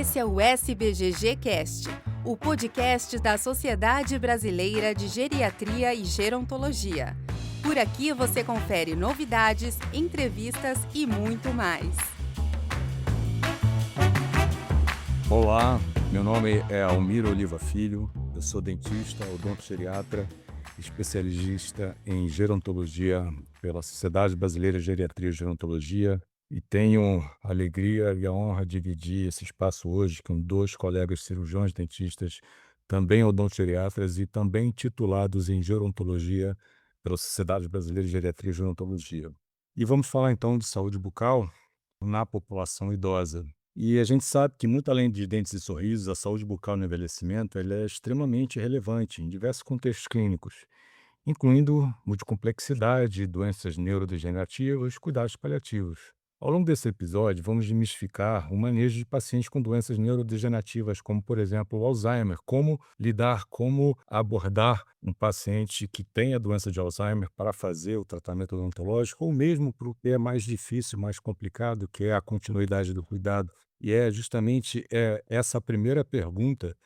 Esse é o SBGG Cast, o podcast da Sociedade Brasileira de Geriatria e Gerontologia. Por aqui você confere novidades, entrevistas e muito mais. Olá, meu nome é Almir Oliva Filho, eu sou dentista, odontogeriatra, especialista em gerontologia pela Sociedade Brasileira de Geriatria e Gerontologia e tenho a alegria e a honra de dividir esse espaço hoje com dois colegas cirurgiões dentistas, também odontogeriatras e também titulados em gerontologia pela Sociedade Brasileira de Geriatria e Gerontologia. E vamos falar então de saúde bucal na população idosa. E a gente sabe que, muito além de dentes e sorrisos, a saúde bucal no envelhecimento ela é extremamente relevante em diversos contextos clínicos, incluindo multicomplexidade, doenças neurodegenerativas, cuidados paliativos. Ao longo desse episódio, vamos desmistificar o manejo de pacientes com doenças neurodegenerativas, como, por exemplo, o Alzheimer, como abordar um paciente que tem a doença de Alzheimer para fazer o tratamento odontológico, ou mesmo para o que é mais difícil, mais complicado, que é a continuidade do cuidado. E é justamente essa primeira pergunta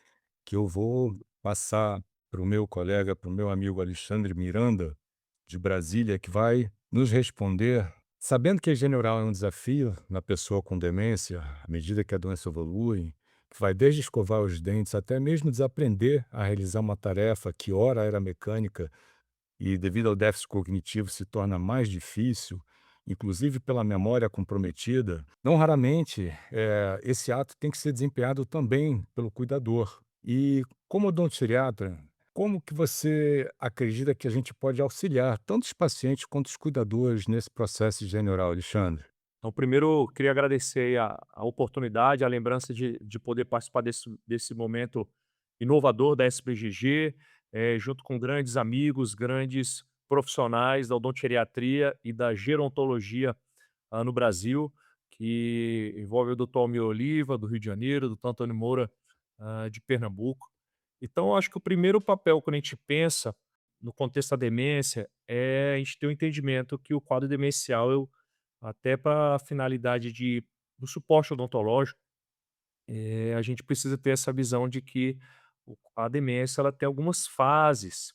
que eu vou passar para o meu colega, para o meu amigo Alexandre Miranda, de Brasília, que vai nos responder, sabendo que a general é um desafio na pessoa com demência, à medida que a doença evolui, que vai desde escovar os dentes até mesmo desaprender a realizar uma tarefa que ora era mecânica e, devido ao déficit cognitivo, se torna mais difícil, inclusive pela memória comprometida. Não raramente, esse ato tem que ser desempenhado também pelo cuidador. E, como odontogeriatra, como que você acredita que a gente pode auxiliar tanto os pacientes quanto os cuidadores nesse processo general, Alexandre? Então, primeiro, eu queria agradecer aí a oportunidade, a lembrança de poder participar desse momento inovador da SBGG, junto com grandes amigos, grandes profissionais da odontogeriatria e da gerontologia no Brasil, que envolve o Dr. Almir Oliva, do Rio de Janeiro, o Dr. Antônio Moura, de Pernambuco. Então, eu acho que o primeiro papel, quando a gente pensa no contexto da demência, é a gente ter o entendimento que o quadro demencial, até para a finalidade do suporte odontológico, a gente precisa ter essa visão de que a demência ela tem algumas fases,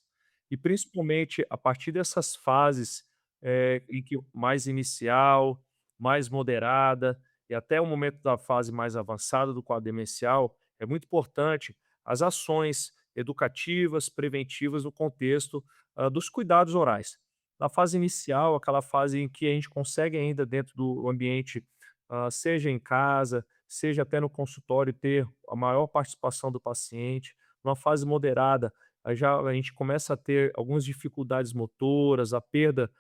e principalmente a partir dessas fases, em que mais inicial, mais moderada e até o momento da fase mais avançada do quadro demencial, é muito importante as ações educativas, preventivas no contexto, dos cuidados orais. Na fase inicial, aquela fase em que a gente consegue ainda dentro do ambiente, seja em casa, seja até no consultório, ter a maior participação do paciente. Numa fase moderada, a gente começa a ter algumas dificuldades motoras, a perda,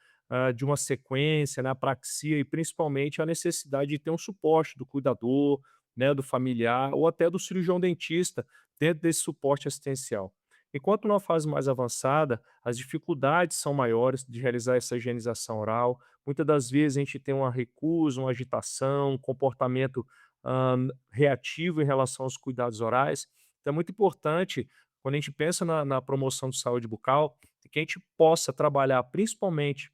de uma sequência, né, apraxia e principalmente a necessidade de ter um suporte do cuidador, né, do familiar ou até do cirurgião dentista dentro desse suporte assistencial. Enquanto numa fase mais avançada, as dificuldades são maiores de realizar essa higienização oral. Muitas das vezes a gente tem uma recusa, uma agitação, um comportamento reativo em relação aos cuidados orais. Então é muito importante, quando a gente pensa na promoção de saúde bucal, que a gente possa trabalhar principalmente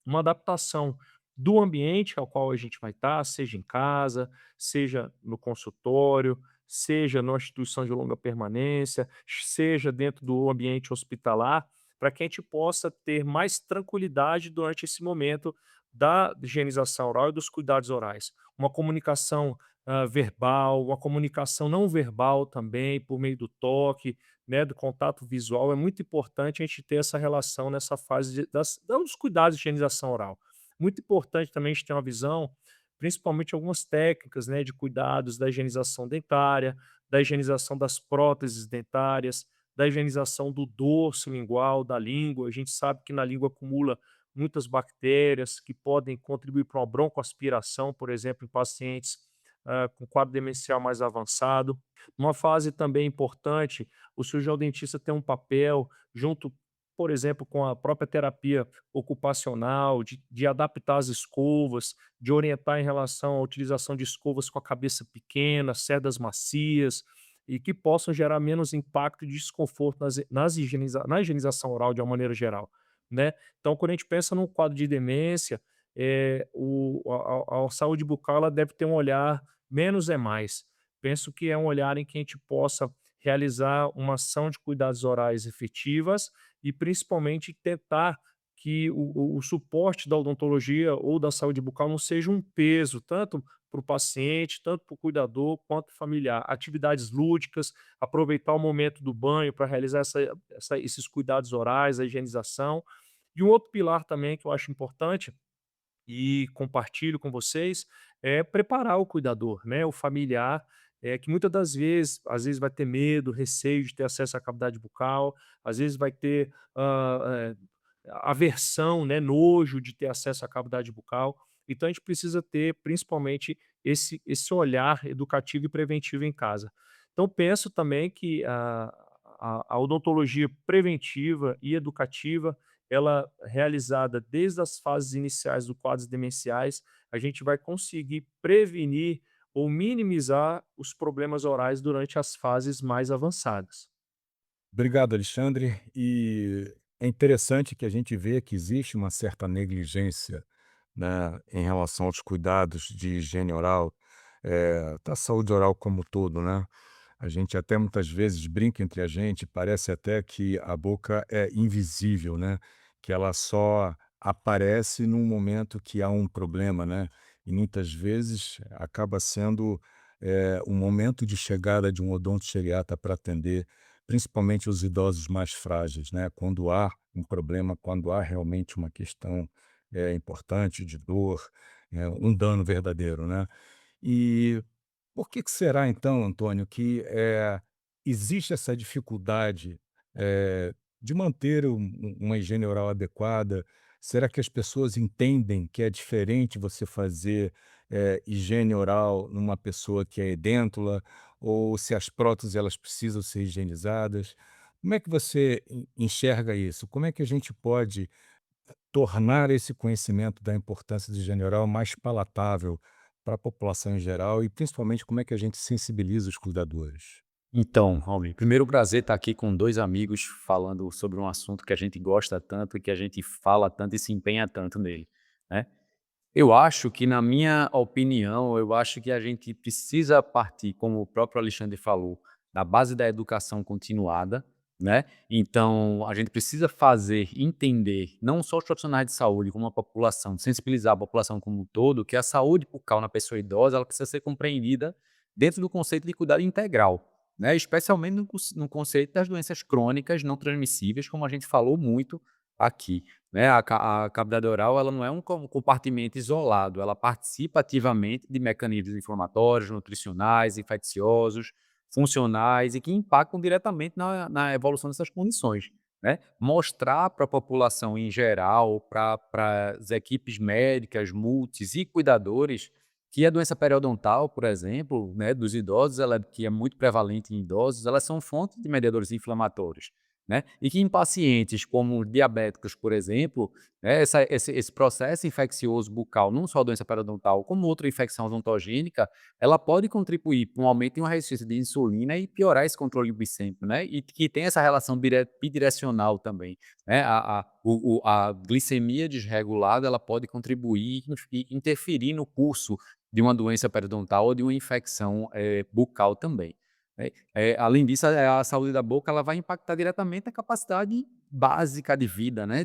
uma adaptação do ambiente ao qual a gente vai estar, seja em casa, seja no consultório, seja numa instituição de longa permanência, seja dentro do ambiente hospitalar, para que a gente possa ter mais tranquilidade durante esse momento da higienização oral e dos cuidados orais. Uma comunicação verbal, uma comunicação não verbal também, por meio do toque, né, do contato visual, é muito importante a gente ter essa relação nessa fase dos cuidados de higienização oral. Muito importante também a gente ter uma visão, principalmente algumas técnicas, né, de cuidados da higienização dentária, da higienização das próteses dentárias, da higienização do dorso lingual, da língua. A gente sabe que na língua acumula muitas bactérias que podem contribuir para uma broncoaspiração, por exemplo, em pacientes com quadro demencial mais avançado. Uma fase também importante, o cirurgião dentista tem um papel junto, por exemplo, com a própria terapia ocupacional, de adaptar as escovas, de orientar em relação à utilização de escovas com a cabeça pequena, cerdas macias, e que possam gerar menos impacto e desconforto na higienização oral de uma maneira geral, né. Então, quando a gente pensa num quadro de demência, a saúde bucal ela deve ter um olhar menos é mais. penso que é um olhar em que a gente possa realizar uma ação de cuidados orais efetivas e principalmente tentar que o suporte da odontologia ou da saúde bucal não seja um peso, tanto para o paciente, tanto para o cuidador, quanto para o familiar. Atividades lúdicas, aproveitar o momento do banho para realizar esses cuidados orais, a higienização. E um outro pilar também que eu acho importante e compartilho com vocês, é preparar o cuidador, né, o familiar, que muitas das vezes, às vezes vai ter medo, receio de ter acesso à cavidade bucal, às vezes vai ter, aversão, né, nojo de ter acesso à cavidade bucal. Então a gente precisa ter principalmente esse olhar educativo e preventivo em casa. Então penso também que a odontologia preventiva e educativa, ela realizada desde as fases iniciais do quadros demenciais, a gente vai conseguir prevenir ou minimizar os problemas orais durante as fases mais avançadas. Obrigado, Alexandre. E é interessante que a gente vê que existe uma certa negligência, né, em relação aos cuidados de higiene oral, da saúde oral como um todo, né? A gente até muitas vezes brinca entre a gente, parece até que a boca é invisível, né? Que ela só aparece num momento que há um problema, né? E muitas vezes acaba sendo um momento de chegada de um odontogeriatra para atender, principalmente os idosos mais frágeis, né? Quando há um problema, quando há realmente uma questão importante de dor, um dano verdadeiro, né? E por que que será então, Antônio, que, existe essa dificuldade, de manter uma higiene oral adequada? Será que as pessoas entendem que é diferente você fazer, higiene oral numa pessoa que é edêntula, ou se as próteses elas precisam ser higienizadas? Como é que você enxerga isso? Como é que a gente pode tornar esse conhecimento da importância de higiene oral mais palatável para a população em geral e principalmente como é que a gente sensibiliza os cuidadores? Então, Raul, primeiro prazer estar aqui com 2 amigos falando sobre um assunto que a gente gosta tanto e que a gente fala tanto e se empenha tanto nele, né. Eu acho que, na minha opinião, eu acho que a gente precisa partir, como o próprio Alexandre falou, da base da educação continuada, né. Então, a gente precisa fazer entender, não só os profissionais de saúde, como a população, sensibilizar a população como um todo, que a saúde bucal na pessoa idosa, ela precisa ser compreendida dentro do conceito de cuidado integral, né, especialmente no conceito das doenças crônicas não transmissíveis, como a gente falou muito aqui, né. A cavidade oral, ela não é um compartimento isolado, ela participa ativamente de mecanismos inflamatórios, nutricionais, infecciosos, funcionais e que impactam diretamente na evolução dessas condições, né. Mostrar para a população em geral, para as equipes médicas, multis e cuidadores, que a doença periodontal, por exemplo, né, dos idosos, que é muito prevalente em idosos, elas são fonte de mediadores inflamatórios, né, e que em pacientes como diabéticos, por exemplo, né, esse processo infeccioso bucal, não só a doença periodontal, como outra infecção odontogênica, ela pode contribuir para um aumento em uma resistência de insulina e piorar esse controle glicêmico, né, e que tem essa relação bidirecional também, né, a glicemia desregulada, ela pode contribuir e interferir no curso de uma doença periodontal ou de uma infecção, bucal também, né. Além disso, a saúde da boca, ela vai impactar diretamente a capacidade básica de vida, né,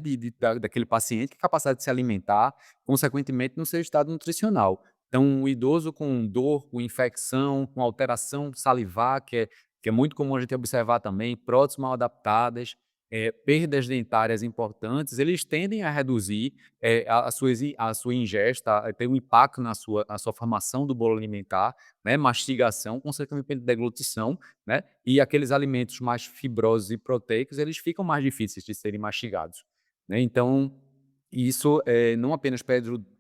daquele paciente, que é a capacidade de se alimentar, consequentemente no seu estado nutricional. Então, o idoso com dor, com infecção, com alteração salivar, que é muito comum a gente observar também, próteses mal adaptadas, perdas dentárias importantes, eles tendem a reduzir, a sua ingesta, tem um impacto na sua formação do bolo alimentar, né, mastigação, consequentemente deglutição, né, e aqueles alimentos mais fibrosos e proteicos, eles ficam mais difíceis de serem mastigados, né. Então, isso, não apenas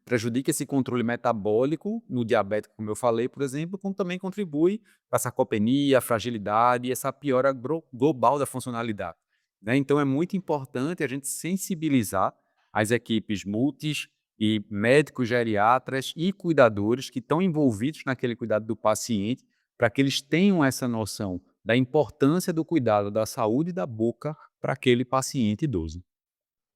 prejudica esse controle metabólico no diabético, como eu falei, por exemplo, como também contribui para a sarcopenia, a fragilidade e essa piora global da funcionalidade, né. Então é muito importante a gente sensibilizar as equipes multis e médicos geriatras e cuidadores que estão envolvidos naquele cuidado do paciente, para que eles tenham essa noção da importância do cuidado da saúde da boca para aquele paciente idoso.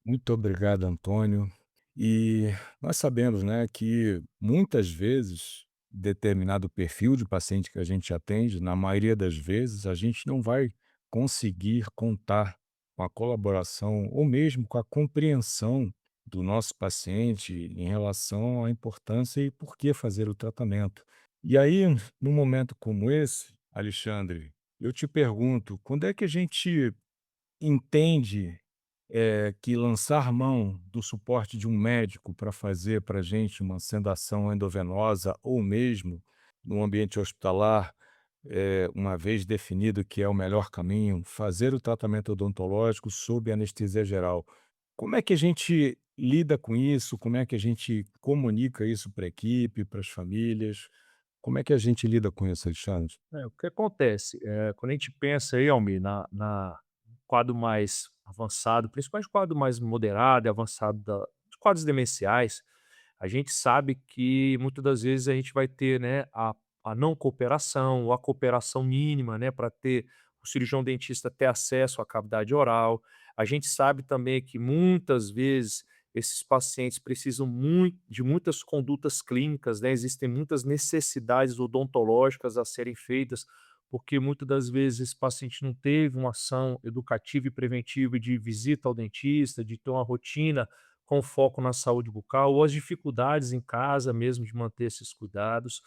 Muito obrigado, Antônio. E nós sabemos, né, que muitas vezes determinado perfil de paciente que a gente atende, na maioria das vezes, a gente não vai conseguir contar com a colaboração ou mesmo com a compreensão do nosso paciente em relação à importância e por que fazer o tratamento. E aí, num momento como esse, Alexandre, eu te pergunto, quando é que a gente entende que lançar mão do suporte de um médico para fazer para a gente uma sedação endovenosa ou mesmo no ambiente hospitalar, uma vez definido que é o melhor caminho, fazer o tratamento odontológico sob anestesia geral. Como é que a gente lida com isso? Como é que a gente comunica isso para a equipe, para as famílias? Como é que a gente lida com isso, Alexandre? O que acontece, quando a gente pensa aí, Almir, na quadro mais avançado, principalmente quadro mais moderado e avançado dos quadros demenciais, a gente sabe que muitas das vezes a gente vai ter, né, a não cooperação ou a cooperação mínima, né, para ter o cirurgião dentista ter acesso à cavidade oral. A gente sabe também que muitas vezes esses pacientes precisam de muitas condutas clínicas, né, existem muitas necessidades odontológicas a serem feitas, porque muitas das vezes esse paciente não teve uma ação educativa e preventiva de visita ao dentista, de ter uma rotina com foco na saúde bucal, ou as dificuldades em casa mesmo de manter esses cuidados,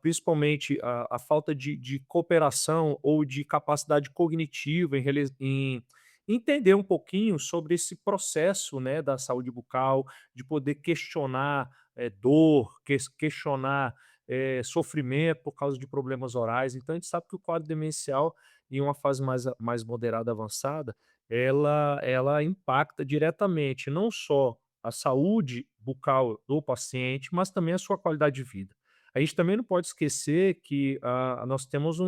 principalmente a falta de cooperação ou de capacidade cognitiva em entender um pouquinho sobre esse processo, né, da saúde bucal, de poder questionar, dor, questionar, sofrimento por causa de problemas orais. Então a gente sabe que o quadro demencial, em uma fase mais moderada, avançada, ela impacta diretamente não só a saúde bucal do paciente, mas também a sua qualidade de vida. A gente também não pode esquecer que, nós temos,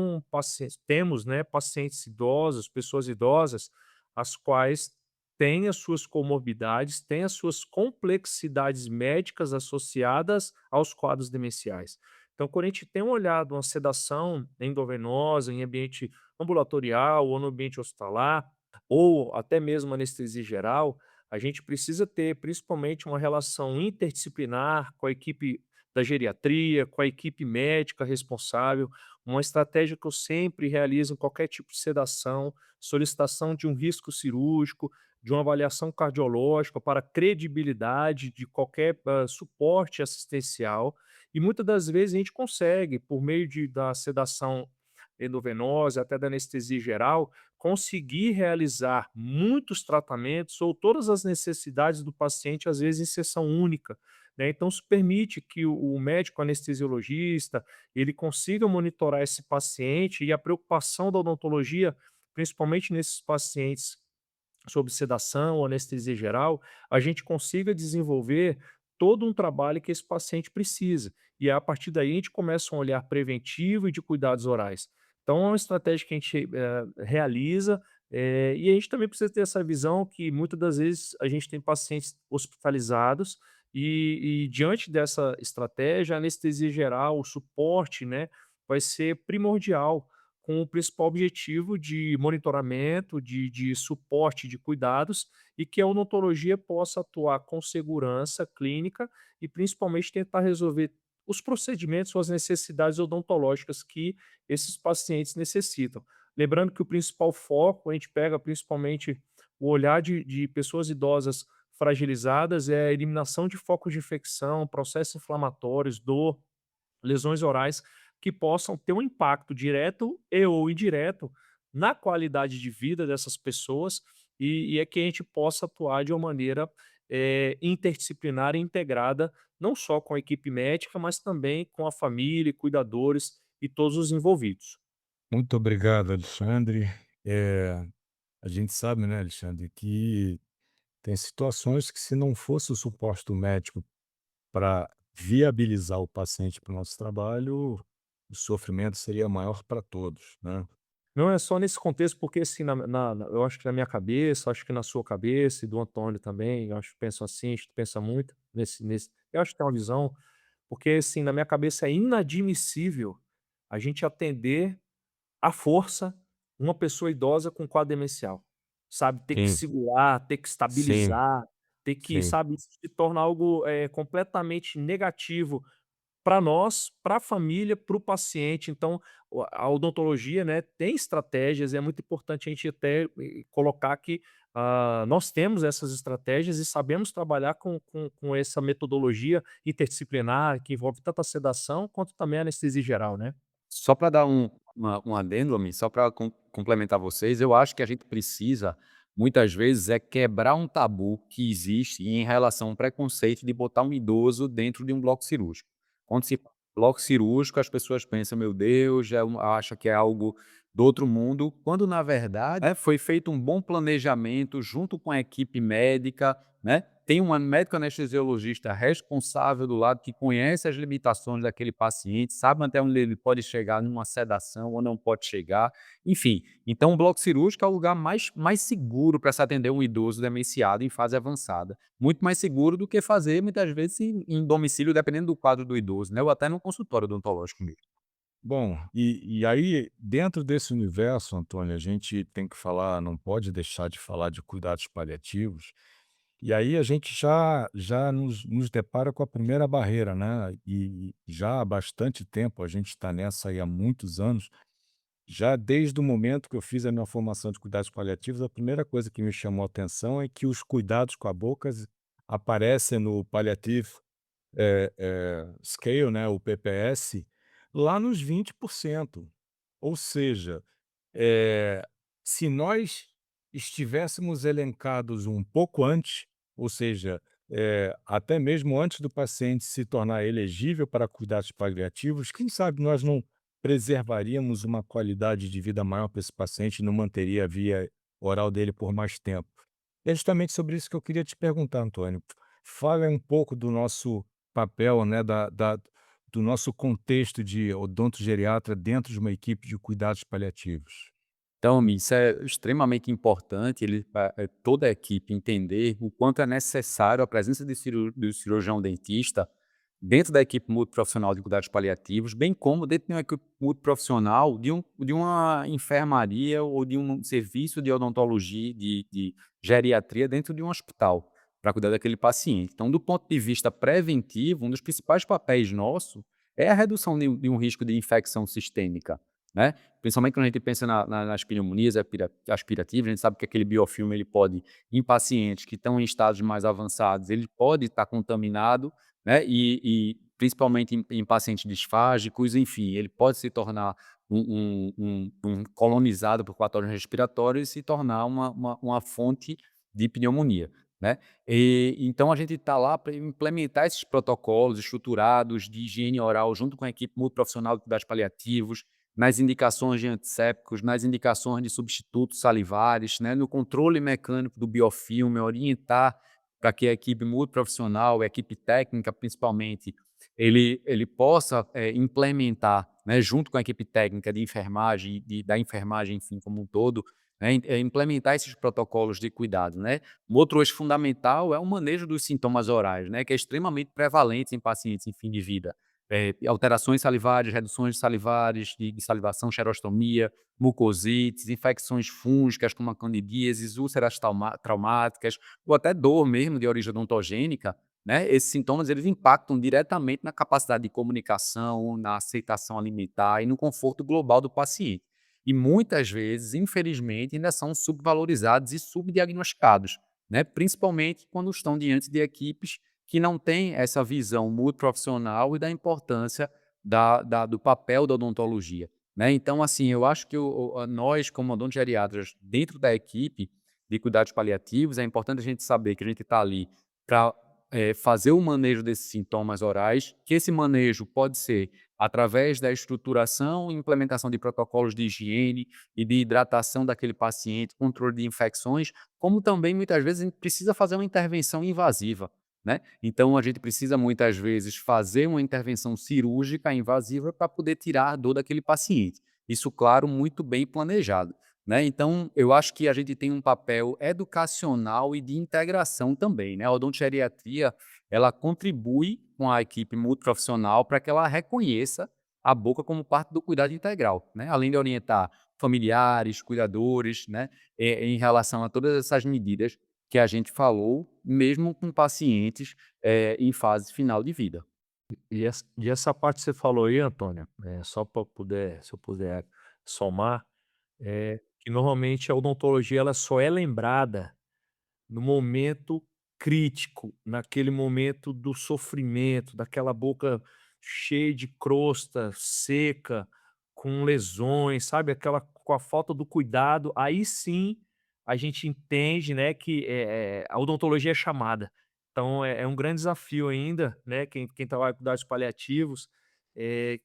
né, pacientes idosos, pessoas idosas, as quais têm as suas comorbidades, têm as suas complexidades médicas associadas aos quadros demenciais. Então, quando a gente tem olhado uma sedação endovenosa em ambiente ambulatorial ou no ambiente hospitalar, ou até mesmo anestesia geral, a gente precisa ter principalmente uma relação interdisciplinar com a equipe da geriatria, com a equipe médica responsável, uma estratégia que eu sempre realizo em qualquer tipo de sedação, solicitação de um risco cirúrgico, de uma avaliação cardiológica para credibilidade de qualquer suporte assistencial. E muitas das vezes a gente consegue, por meio da sedação endovenosa, até da anestesia geral, conseguir realizar muitos tratamentos ou todas as necessidades do paciente, às vezes em sessão única, né. Então isso permite que o médico anestesiologista, ele consiga monitorar esse paciente e a preocupação da odontologia, principalmente nesses pacientes sob sedação ou anestesia geral, a gente consiga desenvolver todo um trabalho que esse paciente precisa. E a partir daí a gente começa um olhar preventivo e de cuidados orais. Então é uma estratégia que a gente realiza, e a gente também precisa ter essa visão que muitas das vezes a gente tem pacientes hospitalizados e diante dessa estratégia, a anestesia geral, o suporte, né, vai ser primordial, com o principal objetivo de monitoramento, de suporte de cuidados e que a odontologia possa atuar com segurança clínica e principalmente tentar resolver os procedimentos ou as necessidades odontológicas que esses pacientes necessitam. Lembrando que o principal foco, a gente pega principalmente o olhar de pessoas idosas fragilizadas, é a eliminação de focos de infecção, processos inflamatórios, dor, lesões orais que possam ter um impacto direto e ou indireto na qualidade de vida dessas pessoas e é que a gente possa atuar de uma maneira interdisciplinar e integrada, não só com a equipe médica, mas também com a família, cuidadores e todos os envolvidos. Muito obrigado, Alexandre. A gente sabe, né, Alexandre, que tem situações que se não fosse o suporte do médico para viabilizar o paciente para o nosso trabalho, o sofrimento seria maior para todos, né. Não é só nesse contexto, porque assim, eu acho que na minha cabeça, acho que na sua cabeça e do Antônio também, eu acho que pensam assim, a gente pensa muito eu acho que tem uma visão, porque assim, na minha cabeça é inadmissível a gente atender à força uma pessoa idosa com quadro demencial, sabe, ter que Sim, segurar, ter que sim, estabilizar, ter que, sim. sabe, isso se torna algo, completamente negativo para nós, para a família, para o paciente. Então, a odontologia, né, tem estratégias, é muito importante a gente até colocar que nós temos essas estratégias e sabemos trabalhar com essa metodologia interdisciplinar, que envolve tanto a sedação quanto também a anestesia geral, né? Só para dar um adendo, Ami, só para complementar vocês, eu acho que a gente precisa, muitas vezes, é quebrar um tabu que existe em relação ao preconceito de botar um idoso dentro de um bloco cirúrgico. Quando se fala em bloco cirúrgico, as pessoas pensam, meu Deus, acha que é algo do outro mundo, quando na verdade foi feito um bom planejamento junto com a equipe médica, né? Tem um médico anestesiologista responsável do lado que conhece as limitações daquele paciente, sabe até onde ele pode chegar numa sedação ou não pode chegar. Enfim, então o bloco cirúrgico é o lugar mais seguro para se atender um idoso demenciado em fase avançada. Muito mais seguro do que fazer, muitas vezes, em domicílio, dependendo do quadro do idoso, né? Ou até no consultório odontológico mesmo. Bom, e aí, dentro desse universo, Antônio, a gente tem que falar, não pode deixar de falar de cuidados paliativos. E aí a gente já nos depara com a primeira barreira, né? E já há bastante tempo, a gente está nessa aí há muitos anos. Já desde o momento que eu fiz a minha formação de cuidados paliativos, a primeira coisa que me chamou a atenção é que os cuidados com a boca aparecem no Palliative Scale, né, o PPS, lá nos 20%. Ou seja, eh, se nós estivéssemos elencados um pouco antes, ou seja, até mesmo antes do paciente se tornar elegível para cuidados paliativos, quem sabe nós não preservaríamos uma qualidade de vida maior para esse paciente e não manteria a via oral dele por mais tempo. É justamente sobre isso que eu queria te perguntar, Antônio. Fala um pouco do nosso papel, né, do nosso contexto de odontogeriatra dentro de uma equipe de cuidados paliativos. Então, Mi, isso é extremamente importante, toda a equipe entender o quanto é necessário a presença do cirurgião dentista dentro da equipe multiprofissional de cuidados paliativos, bem como dentro de uma equipe multiprofissional de uma enfermaria ou de um serviço de odontologia, de geriatria dentro de um hospital, para cuidar daquele paciente. Então, do ponto de vista preventivo, um dos principais papéis nosso é a redução de um risco de infecção sistêmica, né? Principalmente quando a gente pensa nas pneumonias aspirativas, a gente sabe que aquele biofilme ele pode, em pacientes que estão em estágios mais avançados, ele pode estar contaminado, né? E principalmente em pacientes disfágicos, enfim, ele pode se tornar um colonizado por patógenos respiratórios e se tornar uma fonte de pneumonia, né? Então a gente está lá para implementar esses protocolos estruturados de higiene oral junto com a equipe multiprofissional de cuidados paliativos, nas indicações de antissépticos, nas indicações de substitutos salivares, né, no controle mecânico do biofilme, orientar para que a equipe multiprofissional, a equipe técnica principalmente, ele possa implementar, né, junto com a equipe técnica de enfermagem, da enfermagem, enfim, como um todo, né, implementar esses protocolos de cuidado. Né. Um outro eixo fundamental é o manejo dos sintomas orais, né, que é extremamente prevalente em pacientes em fim de vida. Alterações salivares, reduções salivares, de salivação, xerostomia, mucosites, infecções fúngicas como a candidíase, úlceras traumáticas, ou até dor mesmo de origem odontogênica, né? Esses sintomas eles impactam diretamente na capacidade de comunicação, na aceitação alimentar e no conforto global do paciente. E muitas vezes, infelizmente, ainda são subvalorizados e subdiagnosticados, né? Principalmente quando estão diante de equipes que não têm essa visão multiprofissional e da importância do papel da odontologia, né. Então, assim, eu acho que nós, como odontogeriatras, dentro da equipe de cuidados paliativos, é importante a gente saber que a gente está ali para fazer o manejo desses sintomas orais, que esse manejo pode ser através da estruturação e implementação de protocolos de higiene e de hidratação daquele paciente, controle de infecções, como também, muitas vezes, a gente precisa fazer uma intervenção invasiva, né? Então, a gente precisa muitas vezes fazer uma intervenção cirúrgica invasiva para poder tirar a dor daquele paciente. Isso, claro, muito bem planejado, né? Então, eu acho que a gente tem um papel educacional e de integração também, né? A odontogeriatria, ela contribui com a equipe multiprofissional para que ela reconheça a boca como parte do cuidado integral, né? Além de orientar familiares, cuidadores, né? Em relação a todas essas medidas que a gente falou, mesmo com pacientes em fase final de vida. E essa parte que você falou aí, Antônio, só para poder, se eu puder somar, que normalmente a odontologia ela só é lembrada no momento crítico, naquele momento do sofrimento, daquela boca cheia de crosta, seca, com lesões, sabe, aquela com a falta do cuidado, aí sim a gente entende, né, que, a odontologia é chamada. Então é um grande desafio ainda, né, quem trabalha com cuidados paliativos,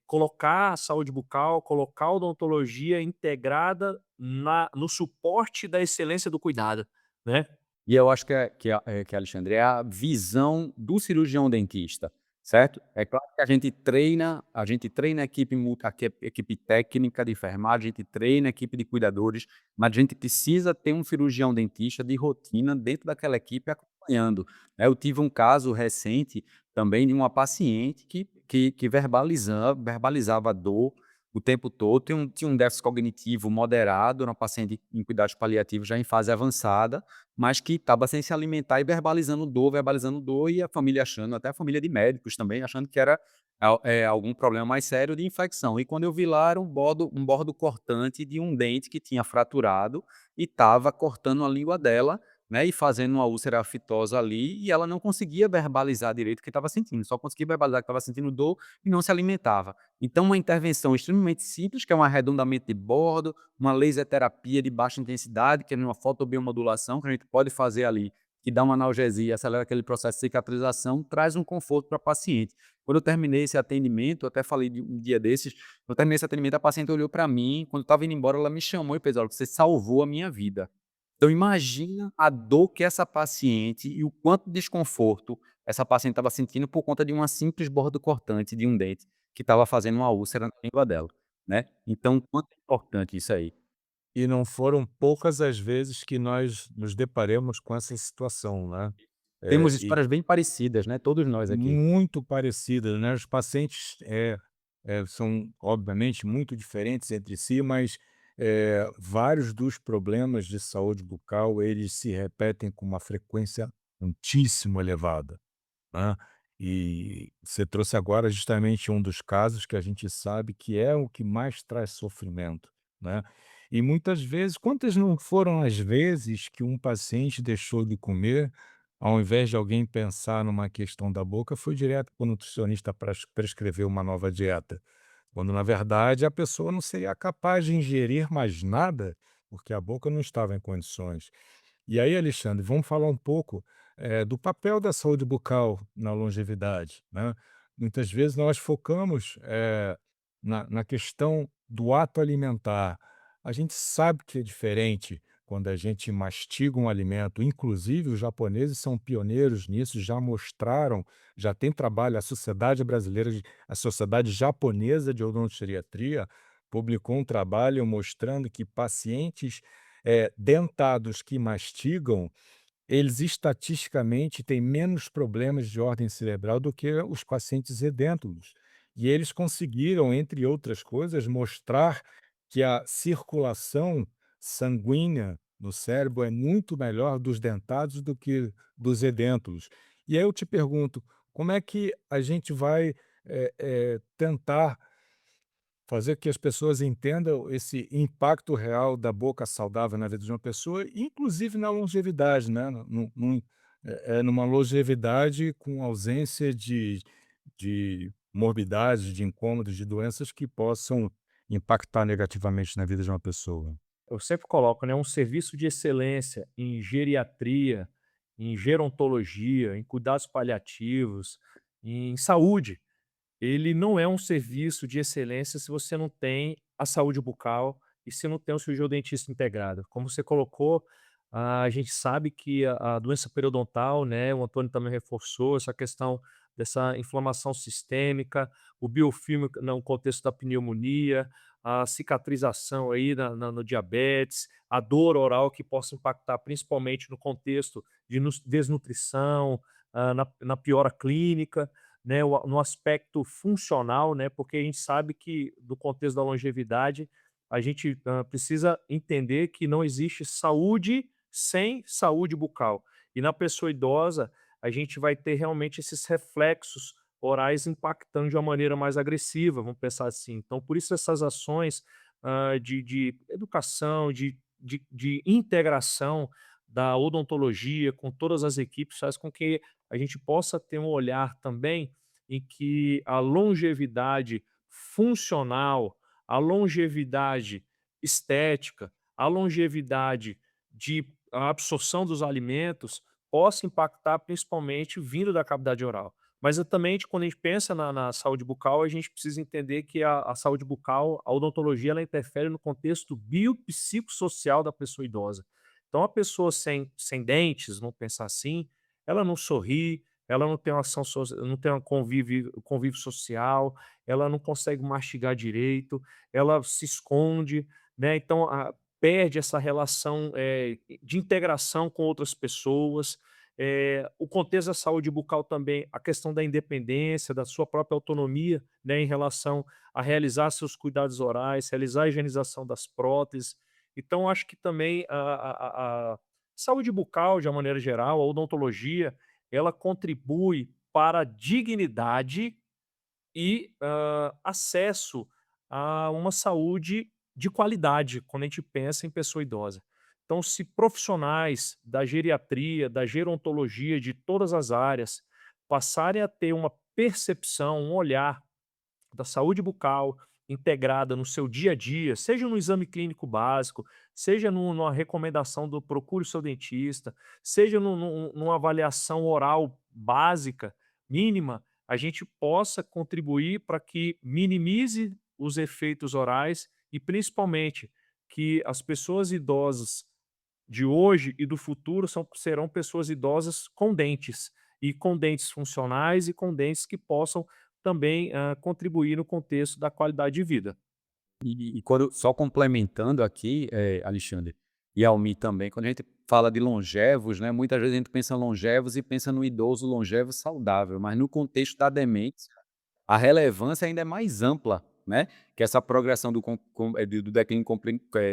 colocar a saúde bucal, colocar a odontologia integrada no suporte da excelência do cuidado, né. E eu acho que Alexandre, é a visão do cirurgião dentista, certo? É claro que a gente treina a equipe técnica de enfermagem, a gente treina a equipe de cuidadores, mas a gente precisa ter um cirurgião dentista de rotina dentro daquela equipe acompanhando, né. Eu tive um caso recente também de uma paciente que verbalizava a dor o tempo todo, tinha um déficit cognitivo moderado, era uma paciente em cuidados paliativos já em fase avançada, mas que estava sem se alimentar e verbalizando dor, e a família achando, até a família de médicos também, achando que era algum problema mais sério de infecção. E quando eu vi lá, era um bordo cortante de um dente que tinha fraturado e estava cortando a língua dela, né, e fazendo uma úlcera aftosa ali, e ela não conseguia verbalizar direito o que estava sentindo, só conseguia verbalizar que estava sentindo dor e não se alimentava. Então, uma intervenção extremamente simples, que é um arredondamento de bordo, uma laser terapia de baixa intensidade, que é uma fotobiomodulação que a gente pode fazer ali, que dá uma analgesia, acelera aquele processo de cicatrização, traz um conforto para a paciente. Quando eu terminei esse atendimento, eu até falei de um dia desses, quando eu terminei esse atendimento, a paciente olhou para mim, quando eu estava indo embora, ela me chamou e fez: "Olha, você salvou a minha vida". Então imagina a dor que essa paciente e o quanto de desconforto essa paciente estava sentindo por conta de uma simples borda cortante de um dente que estava fazendo uma úlcera na língua dela, né. Então quanto é importante isso aí. E não foram poucas as vezes que nós nos deparemos com essa situação, né. Temos E histórias bem parecidas, né, todos nós aqui. muito parecida, né, os pacientes, são obviamente muito diferentes entre si, mas, vários dos problemas de saúde bucal, eles se repetem com uma frequência muitíssimo elevada, né. E você trouxe agora justamente um dos casos que a gente sabe que é o que mais traz sofrimento, né. E muitas vezes, quantas não foram as vezes que um paciente deixou de comer, ao invés de alguém pensar numa questão da boca, foi direto para o nutricionista para prescrever uma nova dieta, quando na verdade a pessoa não seria capaz de ingerir mais nada, porque a boca não estava em condições. E aí, Alexandre, vamos falar um pouco, do papel da saúde bucal na longevidade, né. Muitas vezes nós focamos, na questão do ato alimentar. A gente sabe que é diferente quando a gente mastiga um alimento, inclusive os japoneses são pioneiros nisso, já mostraram, já tem trabalho, a Sociedade Japonesa de Odontogeriatria publicou um trabalho mostrando que pacientes dentados que mastigam, eles estatisticamente têm menos problemas de ordem cerebral do que os pacientes edêntulos. E eles conseguiram, entre outras coisas, mostrar que a circulação sanguínea no cérebro é muito melhor dos dentados do que dos edêntulos. E aí eu te pergunto, como é que a gente vai, tentar fazer que as pessoas entendam esse impacto real da boca saudável na vida de uma pessoa, inclusive na longevidade, né, numa longevidade com ausência de morbidades, de incômodos, de doenças que possam impactar negativamente na vida de uma pessoa. Eu sempre coloco, né, um serviço de excelência em geriatria, em gerontologia, em cuidados paliativos, em saúde. Ele não é um serviço de excelência se você não tem a saúde bucal e se não tem o cirurgião dentista integrado. Como você colocou, a gente sabe que a doença periodontal, né, o Antônio também reforçou essa questão dessa inflamação sistêmica, o biofilme no contexto da pneumonia, a cicatrização aí no diabetes, a dor oral que possa impactar principalmente no contexto de desnutrição, na piora clínica, né, no aspecto funcional, né, porque a gente sabe que do contexto da longevidade, a gente, precisa entender que não existe saúde sem saúde bucal. E na pessoa idosa, a gente vai ter realmente esses reflexos orais impactando de uma maneira mais agressiva, vamos pensar assim. Então, por isso essas ações, de educação, de integração da odontologia com todas as equipes, faz com que a gente possa ter um olhar também em que a longevidade funcional, a longevidade estética, a longevidade de a absorção dos alimentos possa impactar principalmente vindo da cavidade oral. Mas também, quando a gente pensa na saúde bucal, a gente precisa entender que a saúde bucal, a odontologia, ela interfere no contexto biopsicossocial da pessoa idosa. Então, a pessoa sem dentes, vamos pensar assim, ela não sorri, ela não tem uma ação, não tem um convívio social, ela não consegue mastigar direito, ela se esconde, né? Então, perde essa relação de integração com outras pessoas. O contexto da saúde bucal também, a questão da independência, da sua própria autonomia, né, em relação a realizar seus cuidados orais, realizar a higienização das próteses. Então, acho que também a saúde bucal, de uma maneira geral, a odontologia, ela contribui para a dignidade e, acesso a uma saúde de qualidade, quando a gente pensa em pessoa idosa. Então, se profissionais da geriatria, da gerontologia, de todas as áreas, passarem a ter uma percepção, um olhar da saúde bucal integrada no seu dia a dia, seja no exame clínico básico, seja numa recomendação do procure o seu dentista, seja numa avaliação oral básica, mínima, a gente possa contribuir para que minimize os efeitos orais e, principalmente, que as pessoas idosas de hoje e do futuro serão pessoas idosas com dentes, e com dentes funcionais e com dentes que possam também, contribuir no contexto da qualidade de vida. E quando só complementando aqui, Alexandre, e Almi também, quando a gente fala de longevos, né, muitas vezes a gente pensa longevos e pensa no idoso longevo saudável, mas no contexto da demência, a relevância ainda é mais ampla, né, que essa progressão do declínio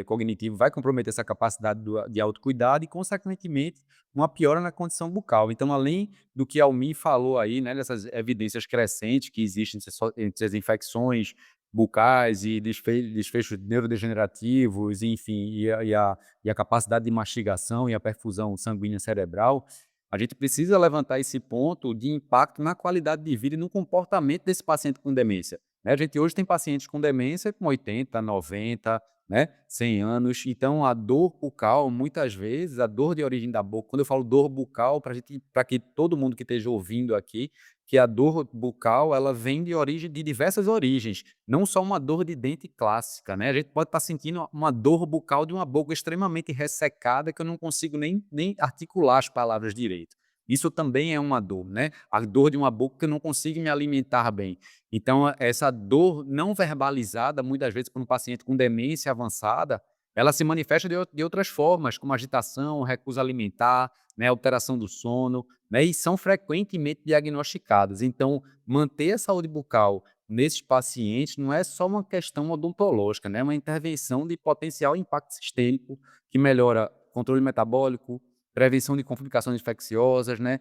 cognitivo vai comprometer essa capacidade de autocuidado e, consequentemente, uma piora na condição bucal. Então, além do que a Almi falou aí, né, dessas evidências crescentes que existem entre as infecções bucais e desfechos neurodegenerativos, enfim, e a capacidade de mastigação e a perfusão sanguínea cerebral, a gente precisa levantar esse ponto de impacto na qualidade de vida e no comportamento desse paciente com demência, né? A gente hoje tem pacientes com demência com 80, 90, né, 100 anos. Então, a dor bucal, muitas vezes, a dor de origem da boca, quando eu falo dor bucal, para que todo mundo que esteja ouvindo aqui, que a dor bucal, ela vem de diversas origens, não só uma dor de dente clássica, né? A gente pode estar sentindo uma dor bucal de uma boca extremamente ressecada que eu não consigo nem articular as palavras direito. Isso também é uma dor, né? A dor de uma boca que eu não consigo me alimentar bem. Então, essa dor não verbalizada, muitas vezes por um paciente com demência avançada, ela se manifesta de outras formas, como agitação, recusa alimentar, né, alteração do sono, né, e são frequentemente diagnosticadas. Então, manter a saúde bucal nesses pacientes não é só uma questão odontológica, né, é uma intervenção de potencial impacto sistêmico que melhora controle metabólico, prevenção de complicações infecciosas, né,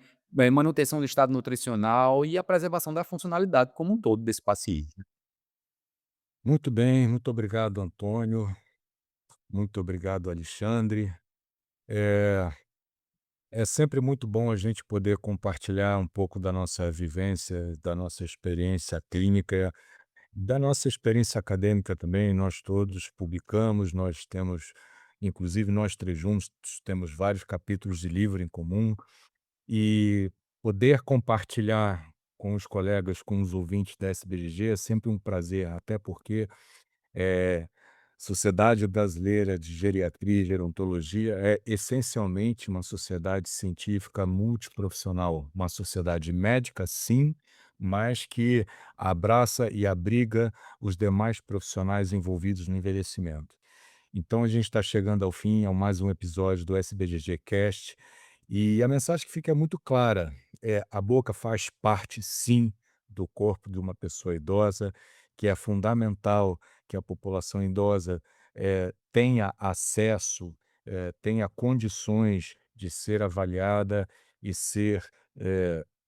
manutenção do estado nutricional e a preservação da funcionalidade como um todo desse paciente. Muito bem, muito obrigado, Antônio. Muito obrigado, Alexandre. É, é sempre muito bom a gente poder compartilhar um pouco da nossa vivência, da nossa experiência clínica, da nossa experiência acadêmica também. Nós todos publicamos, nós temos, inclusive nós três juntos, temos vários capítulos de livro em comum, e poder compartilhar com os colegas, com os ouvintes da SBGG é sempre um prazer, até porque é, Sociedade Brasileira de Geriatria e Gerontologia é essencialmente uma sociedade científica multiprofissional, uma sociedade médica, sim, mas que abraça e abriga os demais profissionais envolvidos no envelhecimento. Então, a gente está chegando ao fim, a mais um episódio do SBGG Cast, e a mensagem que fica muito clara é: a boca faz parte, sim, do corpo de uma pessoa idosa, que é fundamental que a população idosa tenha acesso, tenha condições de ser avaliada e ser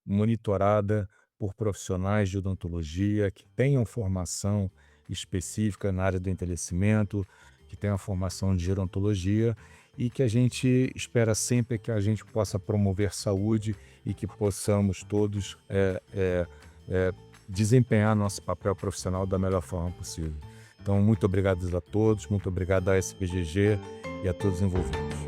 monitorada por profissionais de odontologia que tenham formação específica na área do envelhecimento, que tenham formação de gerontologia e que a gente espera sempre que a gente possa promover saúde e que possamos todos desempenhar nosso papel profissional da melhor forma possível. Então, muito obrigado a todos, muito obrigado à SBGG e a todos os envolvidos.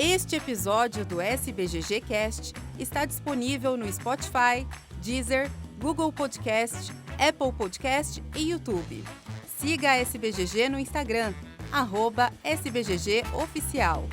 Este episódio do SBGG Cast está disponível no Spotify, Deezer, Google Podcast, Apple Podcast e YouTube. Siga a SBGG no Instagram, @SBGG Oficial.